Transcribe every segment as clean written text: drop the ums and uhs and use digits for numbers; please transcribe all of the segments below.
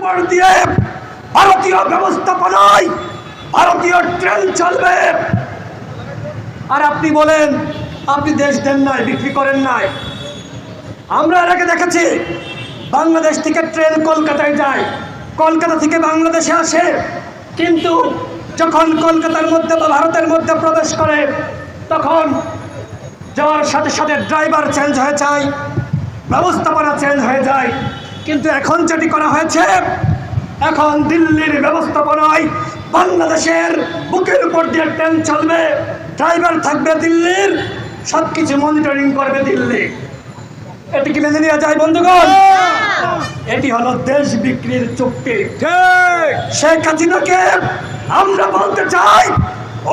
উপর দিয়ে ভারতীয় ব্যবস্থাপনায় ভারতীয় ট্রেন চলবে। আর আপনি বলেন আপনি দেশ দেন নাই, বিক্রি করেন নাই। আমরা এর আগে দেখেছি বাংলাদেশ থেকে ট্রেন কলকাতায় যায়, কলকাতা থেকে বাংলাদেশে আসে, কিন্তু যখন কলকাতার মধ্যে বা ভারতের মধ্যে প্রবেশ করে তখন যাওয়ার সাথে সাথে ড্রাইভার চেঞ্জ হয়ে যায়, ব্যবস্থাপনা চেঞ্জ হয়ে যায়। কিন্তু এখন যেটি করা হয়েছে, এখন দিল্লির ব্যবস্থাপনায় বাংলাদেশের বুকের উপর দিয়ে ট্রেন চলবে, ড্রাইভার থাকবে দিল্লির, সব কিছু মনিটরিং করবে দিল্লি। এটি কি মেনে নেওয়া যায় বন্ধুগণ? এটি হলো দেশ বিক্রির চুক্তি। শেখ হাসিনাকে আমরা বলতে চাই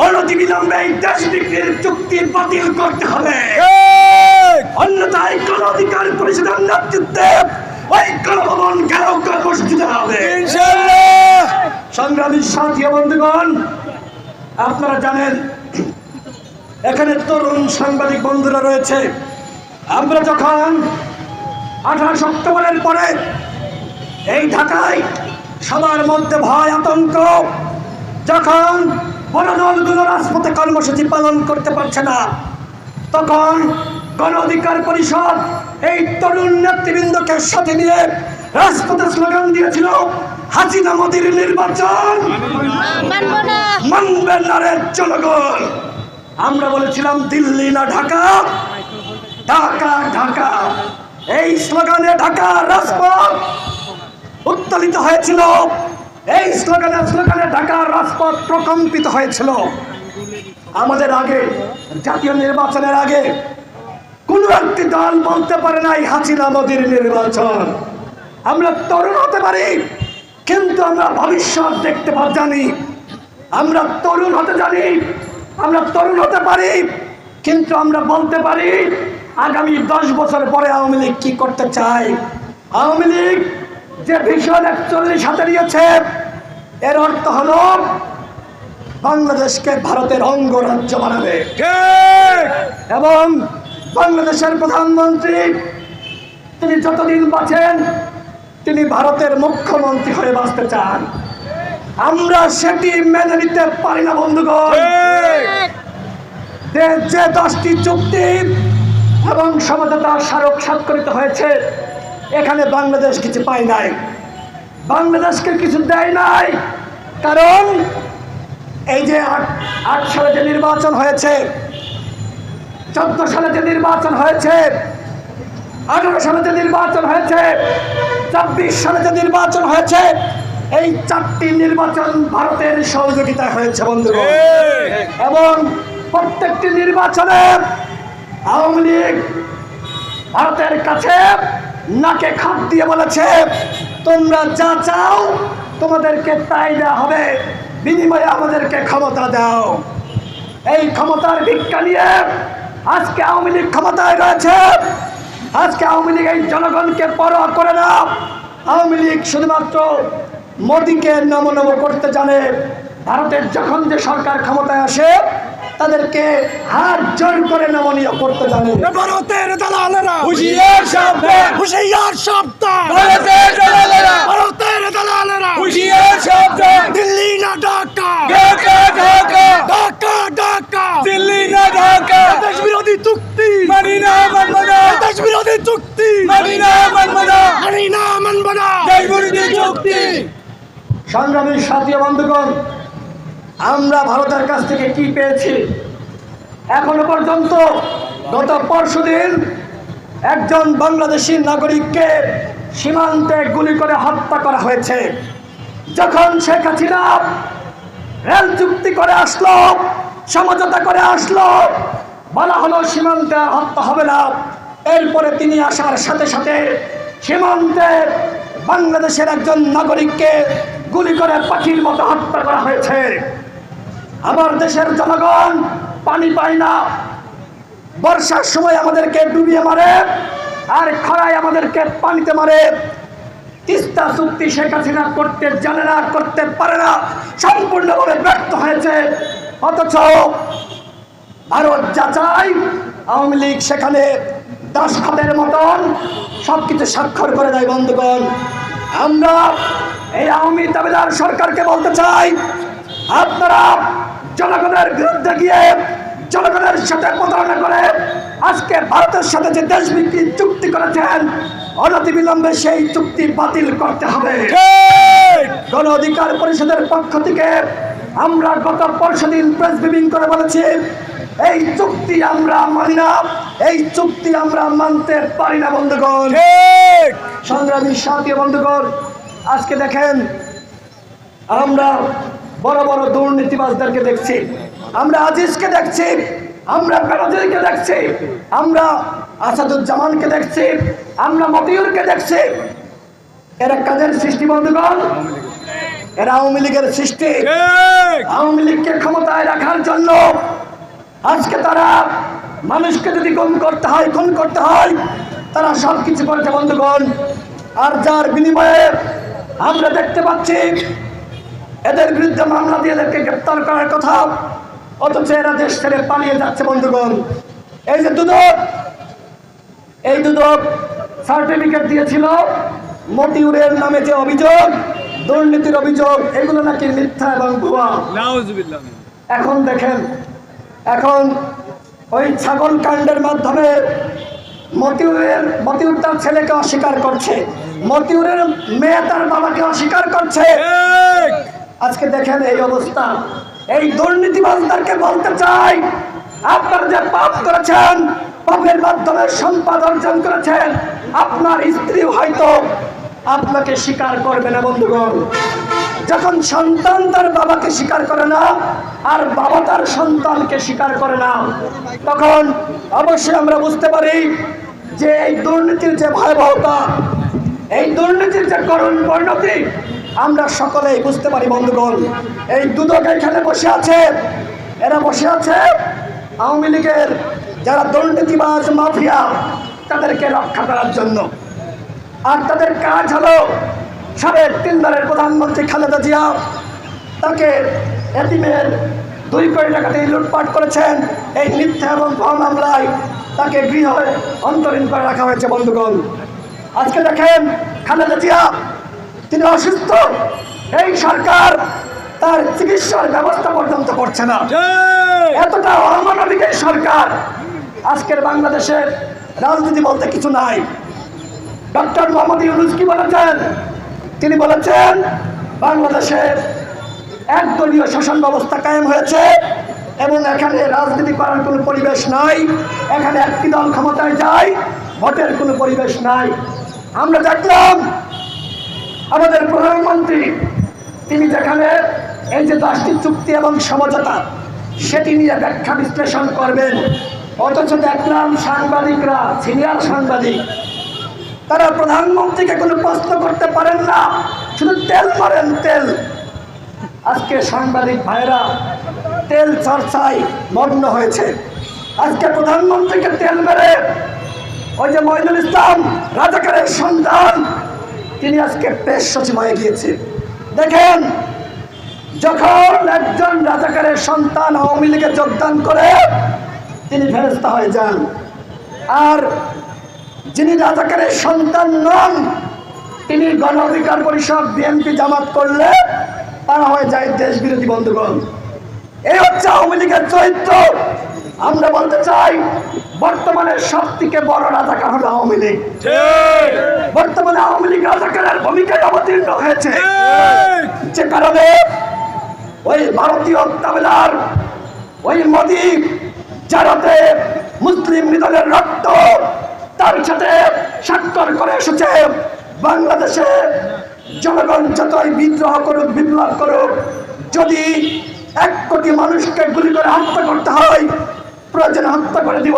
অনতিবিলম্বে এই দেশ বিক্রির চুক্তি বাতিল করতে হবে, অন্যথায় গণ অধিকার পরিষদের নেতৃত্বে ওই গণভবন ঘেরাও কর্মসূচি দেওয়া হবে। সংগ্রামী সাথী বন্ধুগণ, আপনারা জানেন এখানে তরুণ সাংবাদিক বন্ধুরা রয়েছে। আমরা যখন 28 অক্টোবরের পরে এই ঢাকায় সবার মধ্যে ভয় আতঙ্ক, যখন বড় দলগুলো রাজপথে কর্মসূচি পালন করতে পারছে না, তখন গণ অধিকার পরিষদ এই তরুণ নেতৃবৃন্দকে সাথে নিয়ে রাজপথে স্লোগান দিয়েছিল, হাসিনা মোদির নির্বাচন মানবে না রে জনগণ। আমরা বলেছিলাম দিল্লি না ঢাকা, ঢাকা ঢাকা। এই স্লোগানে ঢাকা রাজপথ উত্তোলিত হয়েছিল, এই স্লোগানে ঢাকা রাজপথ প্রকম্পিত হয়েছিল। আমাদের আগে জাতীয় নির্বাচনের আগে কোনো একটি দল বলতে পারে নাই হাসিনা মোদির নির্বাচন। আমরা তরুণ হতে পারি কিন্তু আমরা ভবিষ্যৎ দেখতে জানি, আমরা তরুণ হতে জানি, আমরা তরুণ হতে পারি কিন্তু আমরা বলতে পারি আগামী 10 বছর পরে আওয়ামী লীগ কি করতে চায়। আওয়ামী লীগ যে ভিশন 41 হাতে নিয়েছে, এর অর্থ হলো বাংলাদেশকে ভারতের অঙ্গরাজ্য বানাবে এবং বাংলাদেশের প্রধানমন্ত্রী তিনি যতদিন বাঁচেন তিনি ভারতের মুখ্যমন্ত্রী হয়ে বাঁচতে চান। আমরা সেটি মেনে নিতে পারি না বন্ধুগণ। যে 10টি চুক্তি এবং সমঝোতা স্মারক স্বাক্ষরিত হয়েছে, এখানে বাংলাদেশ কিছু পায় নাই, বাংলাদেশকে কিছু দেয় নাই। কারণ এই যে 8 সালে যে নির্বাচন হয়েছে, 14 সালে যে নির্বাচন হয়েছে, 18 সালে যে নির্বাচন হয়েছে, 24 সালে যে নির্বাচন হয়েছে, এই 4টি নির্বাচন ভারতের সহযোগিতায় হয়েছে বন্ধুগণ। এবং প্রত্যেকটি নির্বাচনে আওয়ামী লীগ ভারতের কাছে নাকে খাপ দিয়ে বলেছে, তোমরা যা চাও তোমাদেরকে তাই দেওয়া হবে, বিনিময়ে আমাদেরকে ক্ষমতা দাও। এই ক্ষমতার ভিক্ষা নিয়ে আজকে আওয়ামী লীগ ক্ষমতায় রয়েছে। আজকে আওয়ামী লীগ এই জনগণকে পরোয়া করে না। আওয়ামী লীগ শুধুমাত্র মোদিকে নমনম করতে জানে। ভারতের যখন যে সরকার ক্ষমতায় আসে তাদেরকে হাত জোর করে নমনীয় করতে জানে। ভারতের দালালেরা হুঁশিয়ার সাবধান, হুঁশিয়ার সাবধান, ভারতের দালালেরা ভারতের দালালেরা হুঁশিয়ার সাবধান। দিল্লি না ঢাকা, ঢাকা ঢাকা, ঢাকা ঢাকা, দিল্লি না ঢাকা। দেশ বিরোধী চুক্তি মানি না মানব না, দেশ বিরোধী চুক্তি মানি না মানব না, মানি না মানব না। দেশ বিরোধী চুক্তি। সংগ্রামী সাথী বন্ধুগণ, আমরা ভারতের কাছ থেকে কি পেয়েছি এখনো পর্যন্ত? গত পরশুদিন একজন বাংলাদেশি নাগরিককে সীমান্তে গুলি করে হত্যা করা হয়েছে। যখন শেখ হাসিনা রেল চুক্তি করে আসলো, সমঝোতা করে আসলো, বলা হলো সীমান্তে হত্যা হবে না। এরপরে তিনি আসার সাথে সাথে সীমান্তে বাংলাদেশের একজন নাগরিককে গুলি করে পাখির মতো হত্যা করা হয়েছে। আমার দেশের জনগণ পানি পায় না, বর্ষার সময় আমাদেরকে ডুবিয়ে মারে, আর খরায় আমাদেরকে পানিতে মারে। তিস্তা চুক্তি শেখ হাসিনা করতে জানে না, করতে পারে না, সম্পূর্ণভাবে ব্যর্থ হয়েছে। অথচ ভারত যা চায় আওয়ামী লীগ সেখানে দাসখতের মতন সবকিছু স্বাক্ষর করে দেয়। বন্ধুগণ, আমরা এই আওয়ামী দাবিদার সরকারকে বলতে চাই, আপনারা জনগণের বিরুদ্ধে গিয়ে জনগণের সাথে প্রতারণা করে আজকে ভারতের সাথে যে দেশ বিক্রি চুক্তি করেছেন, অনতিবিলম্বে সেই চুক্তি বাতিল করতে হবে। গণ অধিকার পরিষদের পক্ষ থেকে আমরা গত পরশুদিন প্রেস ব্রিফিং করে বলেছি, এই চুক্তি আমরা মানি না, এই চুক্তি আমরা মানতে পারি না। বন্ধুগণ, সংগ্রামী সাথী বন্ধুগণ, আজকে দেখেন আমরা বড় বড় দুর্নীতিবাজদেরকে দেখছি, আমরা আজিজকে দেখছি, আমরা বেনজিরকে দেখছি, আমরা আসাদুজ্জামানকে দেখছি, আমরা মতিউরকে দেখছি। এরা কাদের সৃষ্টি বন্ধুগণ? এরা আওয়ামী লীগের সৃষ্টি। আওয়ামী লীগকে ক্ষমতায় রাখার জন্য আজকে তারা মানুষকে যদি খুন করতে হয় তারা সব কিছু করেছে বন্ধুগণ। আর যার বিনিময়ে আমরা দেখতে পাচ্ছি এদের বিরুদ্ধে মামলা দিয়ে এদেরকে গ্রেপ্তার করার কথা, অথচ এরা দেশ ছেড়ে পালিয়ে যাচ্ছে বন্ধুগণ। এই যে দুদক সার্টিফিকেট দিয়েছিল মতিউরের নামে, যে অভিযোগ, দুর্নীতির অভিযোগ, এগুলো নাকি মিথ্যা এবং ভুয়া। এখন দেখেন, এখন ওই ছাগল কাণ্ডের মাধ্যমে মতিউর তার ছেলেকে অস্বীকার করছে, মতিউরের মেয়ে তার বাবাকে অস্বীকার করছে। আজকে দেখেন এই অবস্থা। এই দুর্নীতিবাজদেরকে বলতে চাই, আপনারা যে পাপ করেছেন, পাপের মাধ্যমে সম্পদ অর্জন করেছেন, আপনার স্ত্রী হয়তো আপনাকে স্বীকার করবে না বন্ধুগণ। যখন সন্তান তার বাবাকে স্বীকার করে না আর বাবা তার সন্তানকে স্বীকার করে না, তখন অবশ্যই আমরা বুঝতে পারি যে এই দুর্নীতির যে ভয়াবহতা, এই দুর্নীতির যে করুণ পরিণতি আমরা সকলেই বুঝতে পারি বন্ধুগণ। এই দুদক এখানে বসে আছে, এরা বসে আছে আওয়ামী লীগের যারা দুর্নীতিবাজ মাফিয়া তাদেরকে রক্ষা করার জন্য। আর তাদের কাজ হলো সাবেক 3 বারের প্রধানমন্ত্রী খালেদা জিয়া, তাকে এতিমের 2 কোটি টাকা দিয়ে লুটপাট করেছেন, এই মিথ্যা এবং ভুয়া মামলায় তাকে গৃহ অন্তরীণ করে রাখা হয়েছে বন্ধুগণ। আজকে দেখেন খালেদা জিয়া তিনি অসুস্থ, এই সরকার তার চিকিৎসার ব্যবস্থা পর্যন্ত করছে না। এতটা অমানবিক এই সরকার। আজকের বাংলাদেশের রাজনীতি বলতে কিছু নাই। ডক্টর মোহাম্মদ ইউনূস কি বলেছেন? তিনি বলেছেন বাংলাদেশে একদলীয় শাসন ব্যবস্থা কায়েম হয়েছে এবং এখানে রাজনীতি করার কোনো পরিবেশ নাই, এখানে একটি দল ক্ষমতায় যায়, ভোটের কোনো পরিবেশ নাই। আমরা দেখলাম আমাদের প্রধানমন্ত্রী তিনি যেখানে এই যে 10টি চুক্তি এবং সমঝোতা সেটি নিয়ে ব্যাখ্যা বিশ্লেষণ করবেন, অথচ দেখলাম সাংবাদিকরা, সিনিয়র সাংবাদিক, তারা প্রধানমন্ত্রীকে কোনো প্রশ্ন করতে পারেন না, শুধু তেল মারেন তেল। আজকে সাংবাদিক ভাইরা তেল চর্চায় মগ্ন হয়েছে। আজকে প্রধানমন্ত্রীকে তেল মেরে ওই যে মঈনুল ইসলাম রাজাকারের সন্তান, তিনি আজকে প্রেস সচিব হয়ে গিয়েছে। দেখেন, যখন একজন রাজাকারের সন্তান আওয়ামী লীগে যোগদান করে তিনি ফেরেশতা হয়ে যান, আর যিনি রাজাকারের সন্তান নন তিনি গণ অধিকার পরিষদ, বিএনপি, জামাত করলে তারা হয়ে যায় দেশ বিরোধী বন্ধুগণ। এই হচ্ছে আওয়ামী লীগের চরিত্র। আমরা বলতে চাই বর্তমানে সবথেকে বড় রাজাকার হলো আওয়ামী লীগ। বর্তমানে আওয়ামী লীগ রাজাকারের ভূমিকায় অবতীর্ণ হয়েছে, যে কারণে ওই ভারতীয় তাবেদার, ওই মোদী যারাতে মুসলিম নিধনের রক্ত তার সাথে স্বাক্ষর করে এসেছে, বাংলাদেশে জনগণ যতই বিদ্রোহ করুক, বিপ্লব করুক, যদি 1 কোটি মানুষকে গুলি করে হত্যা করতে হয়, প্রয়োজনে হত্যা করে দিব,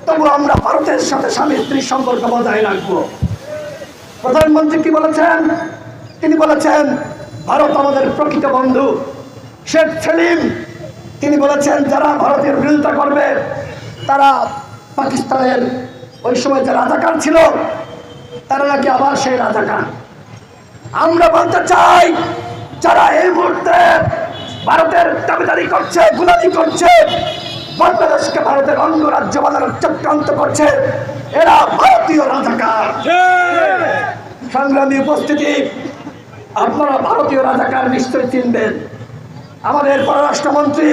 তবু আমরা ভারতের সাথে স্বামী স্ত্রীর সম্পর্ক বজায় রাখবো। প্রধানমন্ত্রী কি বলেছেন? তিনি বলেছেন ভারত আমাদের প্রকৃত বন্ধু। শেখ সেলিম তিনি বলেছেন যারা ভারতের বিরোধিতা করবে তারা পাকিস্তানের ওই সময় যে রাজাকার ছিল তারা নাকি আবার সেই রাজাকার। আমরা বলতে চাই যারা এই মুহূর্তে ভারতের দাবিদারি করছে, গুলামি করছে, বাংলাদেশকে ভারতের অঙ্গরাজ্য বানানোর চক্রান্ত করছে, এরা ভারতীয় রাজাকার। সংগ্রামী উপস্থিতি, আপনারা ভারতীয় রাজাকার নিশ্চয়ই চিনবেন। আমাদের পররাষ্ট্রমন্ত্রী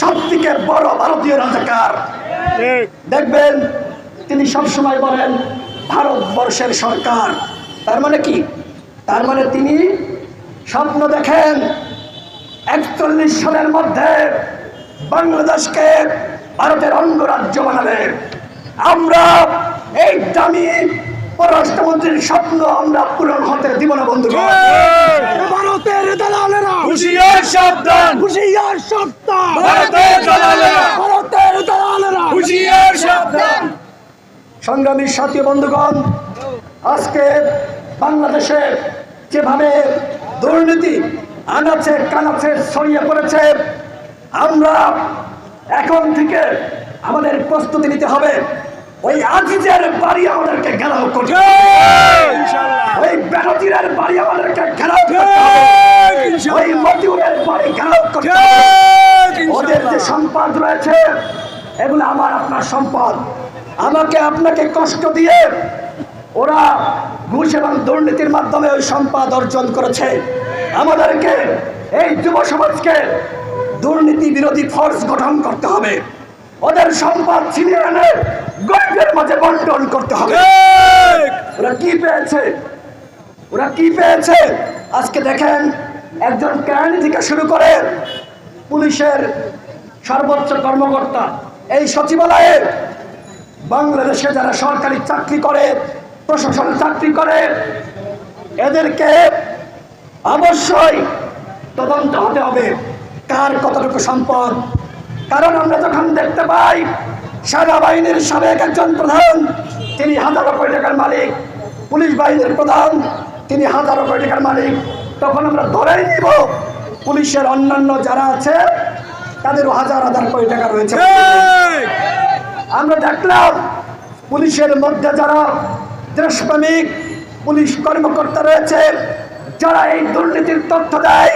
সবথেকে বড় ভারতীয় রাজাকার। দেখবেন তিনি সবসময় বলেন ভারতবর্ষের সরকার। তার মানে কি? তার মানে তিনি স্বপ্ন দেখেন 41 সালের মধ্যে বাংলাদেশকে ভারতের অঙ্গরাজ্য বানাবে। আমরা এই দামি পররাষ্ট্রমন্ত্রীর স্বপ্ন আমরা পূরণ হতে দিব না বন্ধুগণ। ভারতের দালালেরা হুঁশিয়ার সাবধান, হুঁশিয়ার সাবধান, ভারতের দালালেরা ভারতের দালালেরা হুঁশিয়ার সাবধান। সংগ্রামী সাথী বন্ধুগণ, আজকে বাংলাদেশে যেভাবে দুর্নীতি আনাচে কানাচে ছড়িয়ে পড়েছে, আমরা এখন থেকে আমাদের প্রস্তুতি নিতে হবে। ওই আজিজের বাড়ি আমাদেরকে ঘেরাও করতে হবে, ওই ব্যানার্জির বাড়ি আমাদেরকে ঘেরাও করতে হবে, ওই মতিউরের বাড়ি ঘেরাও করতে হবে। ওদের যে সম্পদ রয়েছে এগুলো আমার আপনার সম্পদ। আমাকে আপনাকে কষ্ট দিয়ে ওরা ঘুষ এবং দুর্নীতির মাধ্যমে ওই সম্পদ অর্জন করেছে। আমাদেরকে এই যুব সমাজকে দুর্নীতি বিরোধী ফোর্স গঠন করতে হবে। ওদের সম্পদ ছিনিয়ে এনে গরিবের মাঝে বন্টন করতে হবে। ওরা কি পেয়েছে? ওরা কি পেয়েছে? আজকে দেখেন, একজন কেরানি থেকে শুরু করে পুলিশের সর্বোচ্চ কর্মকর্তা, এই সচিবালয়ে বাংলাদেশে যারা সরকারি চাকরি করে, প্রশাসন চাকরি করে, এদেরকে অবশ্যই তদন্ত হতে হবে কার কতটুকু সম্পদ। কারণ আমরা যখন দেখতে পাই সেনাবাহিনীর সাবেক একজন প্রধান, তিনি হাজারো কোটি টাকার মালিক, পুলিশ বাহিনীর প্রধান, তিনি হাজারো কোটি টাকার মালিক, তখন আমরা ধরেই নিব পুলিশের অন্যান্য যারা আছে তাদেরও হাজার হাজার কোটি টাকা রয়েছে। আমরা দেখলাম পুলিশের মধ্যে যারা দেশপ্রেমিক পুলিশ কর্মকর্তা রয়েছে, যারা এই দুর্নীতির তথ্য দেয়,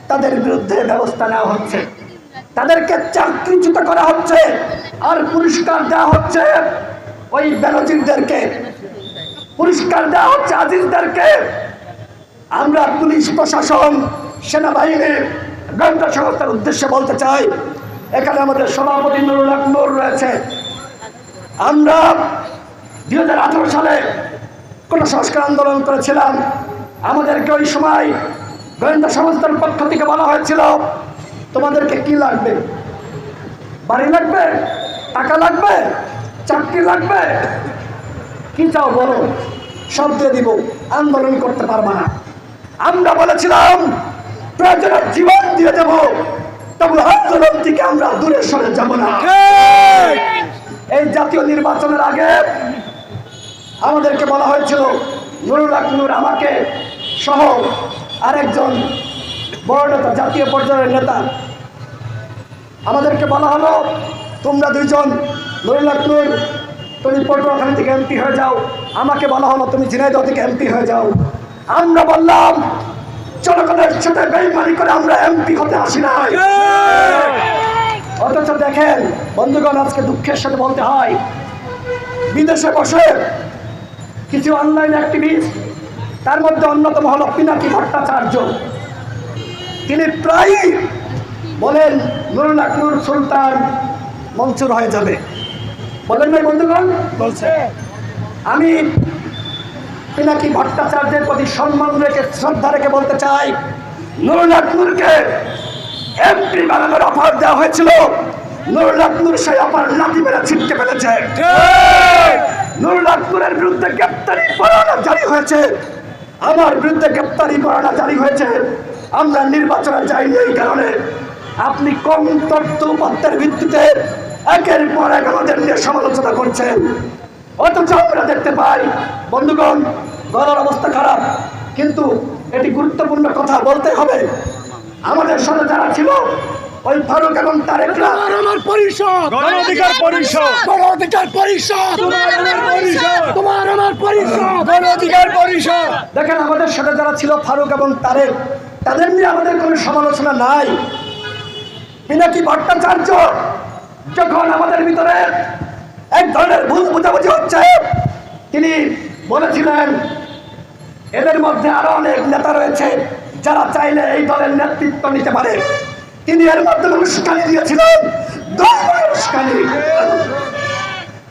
তাদের বিরুদ্ধে ব্যবস্থা নেওয়া হচ্ছে, তাদেরকে চাকরিচ্যুত করা হচ্ছে, আর পুরস্কার দেওয়া হচ্ছে ওই বেনজিরদেরকে, পুরস্কার দেওয়া হচ্ছে আজিজদেরকে। আমরা পুলিশ প্রশাসন, সেনাবাহিনী, গোয়েন্দা সংস্থার উদ্দেশ্যে বলতে চাই, এখানে আমাদের সভাপতি নুরুল হক নূর রয়েছে। আমরা 2018 সালে কোন সংস্কার আন্দোলন করেছিলাম। আমাদেরকে ওই সময় গোয়েন্দা সংস্থার পক্ষ থেকে বলা হয়েছিল, তোমাদেরকে কি লাগবে? বাড়ি লাগবে? টাকা লাগবে? চাকরি লাগবে? কি চাও বলো, সব দিয়ে দিব, আন্দোলন করতে পারবা না। আমরা বলেছিলাম প্রয়োজনে জীবন দিয়ে দেব, তবু আন্দোলন থেকে আমরা দূরে সরে যাব না। এই জাতীয় নির্বাচনের আগে আমাদেরকে বলা হয়েছিল, নুরুল হক নূর আমাকে সহ আরেকজন বড় নেতা, জাতীয় পর্যায়ের নেতা, আমাদেরকে বলা হলো তোমরা দুইজন, নুরুল হক নূর তুমি পটুয়াখালী থেকে এমপি হয়ে যাও, আমাকে বলা হলো তুমি ঝিনাইদহ থেকে এমপি হয়ে যাও। আমরা বললাম জনগণের সাথে বেইমানি করে আমরা এমপি হতে আসি নাই। অথচ দেখেন বন্ধুগণ, আজকে দুঃখের সাথে বলতে হয়, বিদেশে বসে কিছু অনলাইন অ্যাক্টিভিস্ট, তার মধ্যে অন্যতম হল পিনাকি ভট্টাচার্য, তিনি প্রায়ই বলেন নুরুল হক নূর সুলতান মনসুর হয়ে যাবে। বলেন নাই বন্ধুগণ? বলছে। আমি পিনাকি ভট্টাচার্যের প্রতি সম্মান রেখে, শ্রদ্ধা রেখে বলতে চাই, নুরুল হক নূরকে এমপি বানানোর অফার দেওয়া হয়েছিল, নুরুল হক নূর সেই অফার লাঠি মেরে ছিটকে ফেলেছে। নুরুল হক নূরের বিরুদ্ধে গ্রেপ্তারি পরোয়ানা জারি হয়েছে, আমার বিরুদ্ধে গ্রেপ্তারি পরোয়ানা জারি হয়েছে। আমরা নির্বাচনে যাইনি এই কারণে। আপনি কম তথ্য উপাত্তের ভিত্তিতে একের পর এক আমাদের নিয়ে সমালোচনা করছেন, অথচ আমরা দেখতে পাই বন্ধুগণ গলার অবস্থা খারাপ, কিন্তু এটি গুরুত্বপূর্ণ কথা বলতে হবে। আমাদের সাথে যারা ছিল ওই ফারুক এবং তারেকরা, আমার পরিষদ, গণঅধিকার পরিষদ, গণঅধিকার পরিষদ, তোমার আমার পরিষদ, গণঅধিকার পরিষদ। দেখেন আমাদের সাথে যারা ছিল ফারুক এবং তারেক, তাদের নিয়ে আমাদের কোনো সমালোচনা নাই। পিনাকি ভট্টাচার্য যখন আমাদের ভিতরে এক ধরনের ভুল বোঝাবুঝি হচ্ছে, তিনি বলেছিলেন এদের মধ্যে আরো অনেক নেতা রয়েছে যারা চাইলে এই দলের নেতৃত্ব নিতে পারে। তিনি এর মাধ্যমে উস্কানি দিয়েছিলেন, উস্কানি।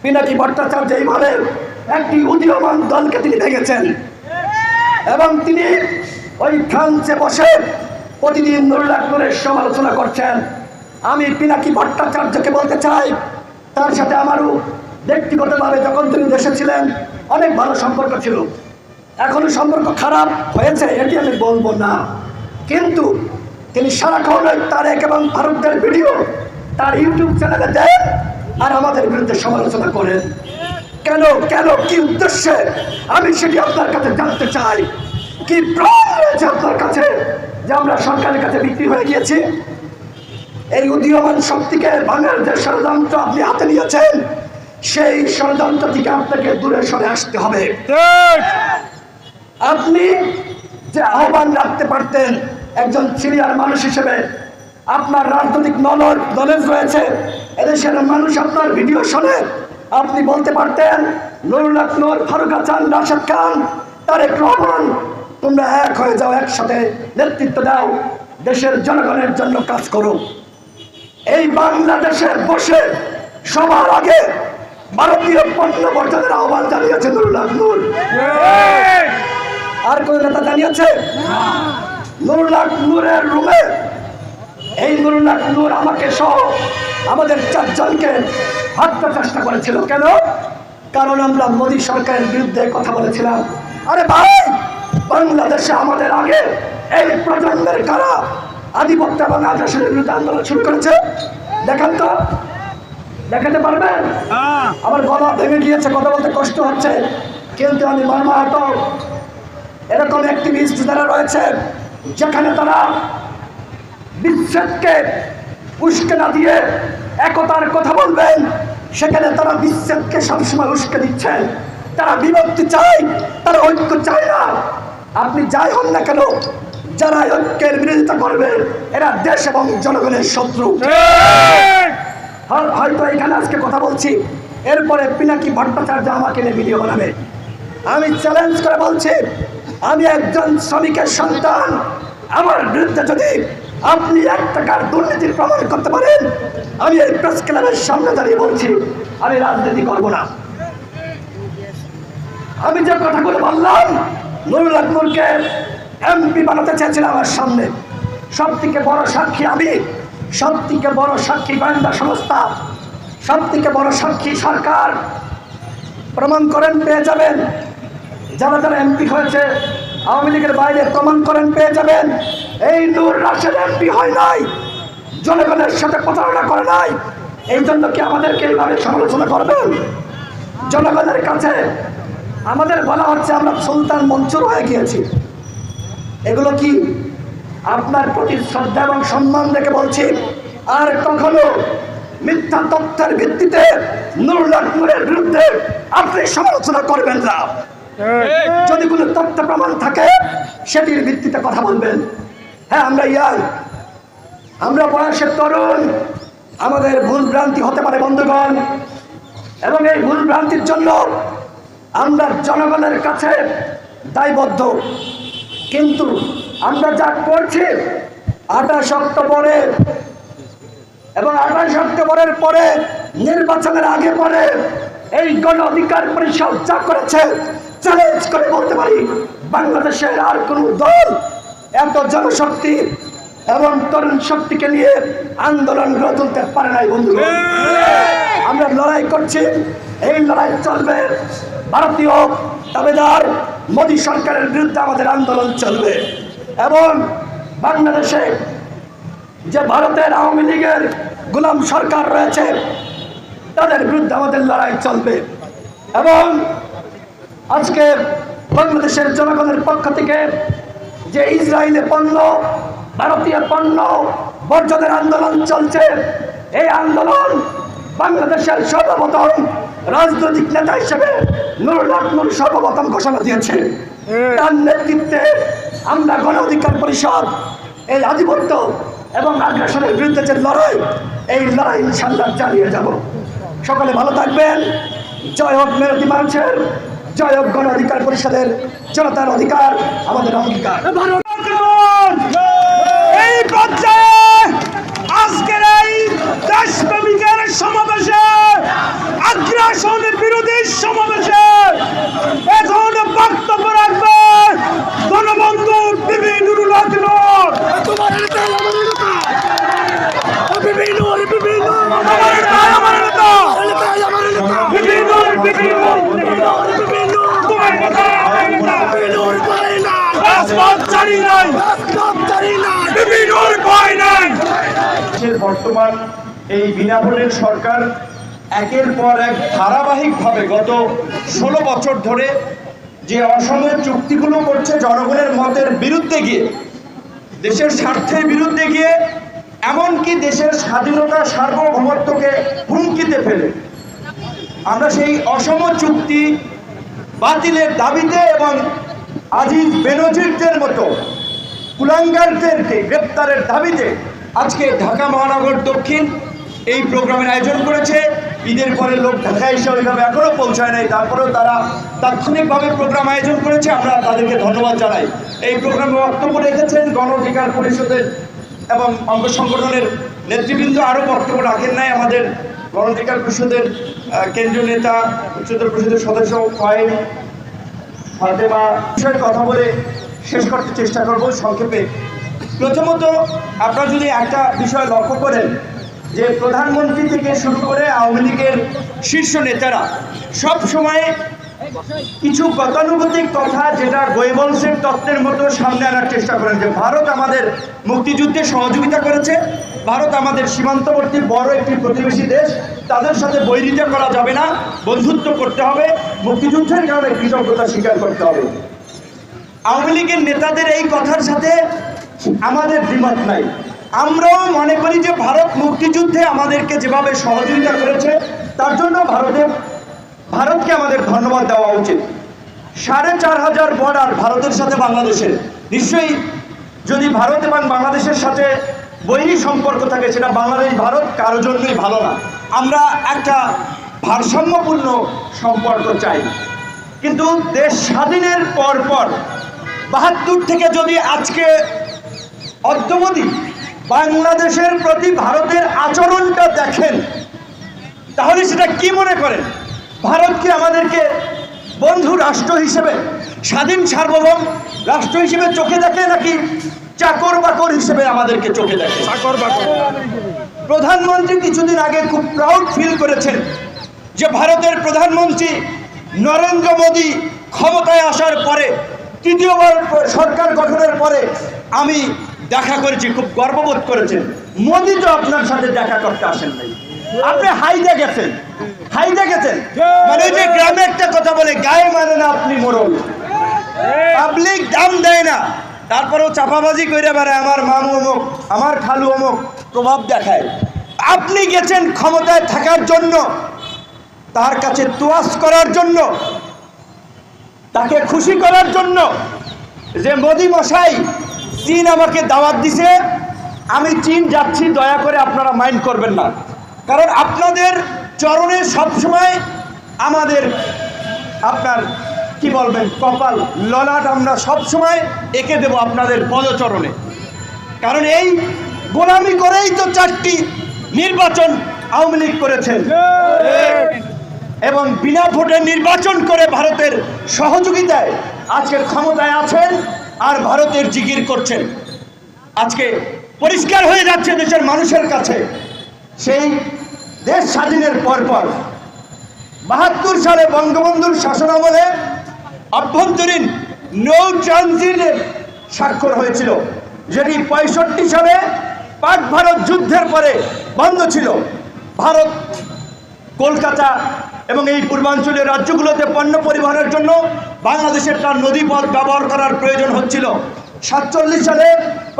পিনাকি ভট্টাচার্য এইভাবে একটি উদীয়মান দলকে তিনি ভেঙেছেন এবং তিনি ওই ফ্রান্সে বসে প্রতিদিন নুরুল্লাহ নূরের সমালোচনা করছেন। আমি পিনাকি ভট্টাচার্যকে বলতে চাই, তার সাথে আমারও ব্যক্তিগতভাবে যখন তিনি দেশে ছিলেন অনেক ভালো সম্পর্ক ছিল। এখনো সম্পর্ক খারাপ হয়েছে এটি আমি বলবো না, কিন্তু তিনি সারাক্ষণ ওই তারেক এবং ফারুকদের ভিডিও তার ইউটিউব চ্যানেলে দেন আর আমাদের বিরুদ্ধে সমালোচনা করেন। কেন কেন কি উদ্দেশ্যে আমি সেটি আপনার কাছে জানতে চাই। কি প্রমাণ রয়েছে আপনার কাছে যে আমরা সরকারের কাছে বিক্রি হয়ে গিয়েছি? এই উদীয়মান শক্তিকে ভাঙার যে ষড়যন্ত্র আপনি হাতে নিয়েছেন, সেই ষড়যন্ত্র থেকে আপনাকে দূরে সরে আসতে হবে। আপনি যে আহ্বান রাখতে পারতেন একজন সিনিয়র মানুষ হিসেবে, আপনার রাজনৈতিক নলেজ রয়েছে, এদেশের মানুষ আপনার ভিডিও শোনে, আপনি বলতে পারতেন নুরুল্লাহ নূর, ফারুক হাসান, রাশেদ খান, তারেক রহমান, তোমরা এক হয়ে যাও, একসাথে নেতৃত্ব দাও, দেশের জনগণের জন্য কাজ করো। এই বাংলাদেশে বসে সবার আগে ভারতীয় পণ্য বর্জনের আহ্বান জানিয়েছে নুরুল্লাহ নূর। আর কোন নেতা জানিয়েছে? নুরুল্লাহ নূরের রুমে এই নুরুল্লাহ নূর আমাকে সহ আমাদের 4 জনকে হত্যা চেষ্টা করেছিল। কেন? কারণ আমরা মোদী সরকারের বিরুদ্ধে কথা বলেছিলাম। আরে ভাই, বাংলাদেশে আমাদের আগে এই প্রজন্মের কারা আধিপত্য এবং আগ্রাসনের বিরুদ্ধে আন্দোলন শুরু করেছে? দেখান তো, দেখাতে পারবেন? আমার গলা ভেঙে গিয়েছে, কথা বলতে কষ্ট হচ্ছে, কিন্তু আমি মর্মাহত। এরকম অ্যাক্টিভিস্ট যারা রয়েছে, যেখানে তারা বিচ্ছেদকে উস্কে না দিয়ে একতার কথা বলবেন, সেখানে তারা বিচ্ছেদকে সবসময় উস্কে দিচ্ছেন। তারা বিভক্তি চায়, তারা ঐক্য চায় না। আপনি যাই হন না কেন, যারা ঐক্যের বিরোধিতা করবে এরা দেশ এবং জনগণের শত্রু। হয়তো এখানে আজকে কথা বলছি, এরপরে পিনাকি ভট্টাচার্য আমাকে নিয়ে ভিডিও বানাবে। আমি চ্যালেঞ্জ করে বলছি, আমি একজন শ্রমিকের সন্তান, আমার বিরুদ্ধে যদি আপনি 1 টাকার দুর্নীতির প্রমাণ করতে পারেন, আমি এই প্রেস ক্লাবের সামনে দাঁড়িয়ে বলছি আমি রাজনীতি করব না। আমি যে কথাগুলো বললাম, নুরুল্লাহ নূরকে এমপি বানাতে চেয়েছিলাম আমার সামনে, সব থেকে বড় সাক্ষী আমি, সব থেকে বড় সাক্ষী গোয়েন্দা সংস্থা, সব থেকে বড় সাক্ষী সরকার। প্রমাণ করেন, পেয়ে যাবেন। যারা যারা এমপি হয়েছে আওয়ামী লীগের বাইরে, প্রমাণ করেন, পেয়ে যাবেন। এই নূর রাশেদ এমপি হয় নাই, জনগণের সাথে প্রতারণা করে নাই। এই জন্য কি আমাদেরকে এইভাবে সমালোচনা করবেন? জনগণের কাছে আমাদের বলা হচ্ছে আমরা সুলতান মনসুর হয়ে গিয়েছি। এগুলো কি? আপনার প্রতি শ্রদ্ধা এবং সম্মান রেখে বলছি, আর কখনো মিথ্যা তথ্যের ভিত্তিতে নুরুল্লাহ নূরের বিরুদ্ধে আপনি সমালোচনা করবেন না। যদি কোনো তথ্য প্রমাণ থাকে সেটির ভিত্তিতে কথা বলবেন। হ্যাঁ, আমরা ইয়াং, আমরা বয়সের তরুণ, আমাদের ভুল ভ্রান্তি হতে পারে বন্ধুগণ, এবং এই ভুল ভ্রান্তির জন্য আমরা জনগণের কাছে দায়বদ্ধ। কিন্তু আমরা যা করছি 28 অক্টোবরে এবং 28 অক্টোবরের পরে নির্বাচনের আগে পরে এই গণ অধিকার পরিষদ যা করেছে, চ্যালেঞ্জ করে বলতে পারি বাংলাদেশের আর কোন দল এত জনশক্তি এবং তরুণ শক্তিকে নিয়ে আন্দোলন গড়ে তুলতে পারে নাই বন্ধুগণ। আমরা লড়াই করছি, এই লড়াই চলবে। ভারতীয় দাবেদার মোদী সরকারের বিরুদ্ধে আমাদের আন্দোলন চলবে, এবং বাংলাদেশে যে ভারতের আওয়ামী লীগের গোলাম সরকার রয়েছে তাদের বিরুদ্ধে আমাদের লড়াই চলবে। এবং আজকে বাংলাদেশের জনগণের পক্ষ থেকে যে ইসরায়েলি পণ্য, ভারতীয় পণ্য বর্জনের আন্দোলন চলছে, এই আন্দোলন বাংলাদেশের সর্বপ্রথম রাজনৈতিক নেতা হিসেবে নুরুল্লাহ নূর সর্বপ্রথম ঘোষণা দিয়েছে। তার নেতৃত্বে আমরা গণ অধিকার পরিষদ এই আধিপত্য এবং আগ্রাসনের বিরুদ্ধে যে লড়াই, এই লড়াই ইনশাআল্লাহ চালিয়ে যাব। সকলে ভালো থাকবেন। জয় হোক মেরুতি মানুষের, জয় হোক গণ অধিকার পরিষদের, জনতার অধিকার আমাদের অঙ্গীকার। এই পর্যায়ে আজকের এই দেশপ্রেমিকের সমাবেশে, আগ্রাসনের বিরোধী সমাবেশে এখন বক্তব্য রাখবেন গণবন্ধু বিবি নুরুল হক নূর। তোমার নেতা আমার নেতা বিবি নূর বিবি নূর আমার নেতা, আমার নেতা, আমার নেতা বিবি নূর, বিবি নূর, বিবি নূর তোমার নেতা, আমার নেতা। বিবি নূর পাই না রাজপথ ছাড়ি নাই, রাজপথ ছাড়ি না বিবি নূর ভয় নাই। দেশের বর্তমান এই বিনা ভোটের সরকার একের পর এক ধারাবাহিকভাবে গত 16 বছর ধরে যে অসমের চুক্তিগুলো করছে জনগণের মতের বিরুদ্ধে গিয়ে, দেশের স্বার্থের বিরুদ্ধে গিয়ে, এমনকি দেশের স্বাধীনতা সার্বভৌমত্বকে হুমকিতে ফেলে আমরা সেই অসম চুক্তি বাতিলের দাবিতে এবং আজিজ বেনজিরদের মতো কুলাঙ্গারদেরকে গ্রেপ্তারের দাবিতে আজকে ঢাকা মহানগর দক্ষিণ এই প্রোগ্রামের আয়োজন করেছে। ঈদের পরে লোক ঢাকা এসে ওইভাবে এখনও পৌঁছায় নাই, তারপরেও তারা তাৎক্ষণিকভাবে প্রোগ্রাম আয়োজন করেছে, আমরা তাদেরকে ধন্যবাদ জানাই। এই প্রোগ্রামে বক্তব্য রেখেছেন গণ অধিকার পরিষদের এবং অঙ্গ সংগঠনের নেতৃবৃন্দ, আরও বক্তব্য রাখেন নাই আমাদের গণ অধিকার পরিষদের কেন্দ্রীয় নেতা, উচ্চতর পরিষদের সদস্য কয়েক ফাতেমা বিষয়ে কথা বলে শেষ করতে চেষ্টা করব সংক্ষেপে। প্রথমত, আপনারা যদি একটা বিষয় লক্ষ্য করেন যে প্রধানমন্ত্রী থেকে শুরু করে আওয়ামী লীগের শীর্ষ নেতারা সব সময় কিছু গতানুগতিক কথা, যেটা গোয়েবলসের তত্ত্বের মতো সামনে আনার চেষ্টা করেন যে ভারত আমাদের মুক্তিযুদ্ধে সহযোগিতা করেছে, ভারত আমাদের সীমান্তবর্তী বড় একটি প্রতিবেশী দেশ, তাদের সাথে বৈরিতা করা যাবে না, বন্ধুত্ব করতে হবে, মুক্তিযুদ্ধের কারণে কৃতজ্ঞতা স্বীকার করতে হবে। আওয়ামী লীগের নেতাদের এই কথার সাথে আমাদের দ্বিমত নাই। আমরাও মনে করি যে ভারত মুক্তিযুদ্ধে আমাদেরকে যেভাবে সহযোগিতা করেছে তার জন্য ভারতকে আমাদের ধন্যবাদ দেওয়া উচিত। 4500 বর্ডার ভারতের সাথে বাংলাদেশের, নিশ্চয়ই যদি ভারত এবং বাংলাদেশের সাথে বৈরী সম্পর্ক থাকে সেটা বাংলাদেশ ভারত কারোর জন্যই ভালো না। আমরা একটা ভারসাম্যপূর্ণ সম্পর্ক চাই। কিন্তু দেশ স্বাধীনের পর 72 থেকে যদি আজকে অদ্যবধি বাংলাদেশের প্রতি ভারতের আচরণটা দেখেন, তাহলে সেটা কি মনে করেন? ভারত কি আমাদেরকে বন্ধু রাষ্ট্র হিসেবে, স্বাধীন সার্বভৌম রাষ্ট্র হিসেবে চোখে দেখে, নাকি চাকর বাকর হিসেবে আমাদেরকে চোখে দেখে? প্রধানমন্ত্রী কিছুদিন আগে খুব প্রাউড ফিল করেছেন যে ভারতের প্রধানমন্ত্রী নরেন্দ্র মোদী ক্ষমতায় আসার পরে, তৃতীয়বার সরকার গঠনের পরে আমি দেখা করেছি, খুব গর্ববোধ করেছেন। মোদী তো আপনার সাথে দেখা করতে আসেন নাই, আপনি হাইদে গেছেন, মানে ওই যে গ্রামে একটা কথা বলে, গায়ে মানে না আপনি মোড়ল, পাবলিক দাম দেয় না, তারপরেও চাপাবাজি করে বেড়ায়, আমার মামু অমুক, আমার খালু অমুক, প্রভাব দেখায়। আপনি গেছেন ক্ষমতায় থাকার জন্য, তার কাছে তোয়াজ করার জন্য, তাকে খুশি করার জন্য, যে মোদি মশাই চীন আমাকে দাওয়াত দিছে, আমি চীন যাচ্ছি, দয়া করে আপনারা মাইন্ড করবেন না, কারণ আপনাদের চরণে সবসময় আমাদের, আপনার কি বলবেন, কপাল ললাট আমরা সবসময় এঁকে দেব আপনাদের পদচরণে। কারণ এই গোলামি করেই তো 4টি নির্বাচন আওয়ামী লীগ করেছেন এবং বিনা ভোটে নির্বাচন করে ভারতের সহযোগিতায় আজকের ক্ষমতায় আছেন আর ভারতের জিকির করছেন। আজকে পরিষ্কার হয়ে যাচ্ছে দেশের মানুষের কাছে, সেই দেশ স্বাধীনের পর 72 সালে বঙ্গবন্ধুর শাসনামলে অভ্যন্তরীণ নৌ ট্রানজিটের স্বাক্ষর হয়েছিল, যেটি 65 সালে পাক ভারত যুদ্ধের পরে বন্ধ ছিল। ভারত কলকাতা এবং এই পূর্বাঞ্চলের রাজ্যগুলোতে পণ্য পরিবহনের জন্য বাংলাদেশের তার নদীপথ ব্যবহার করার প্রয়োজন হচ্ছিল। 47 সালে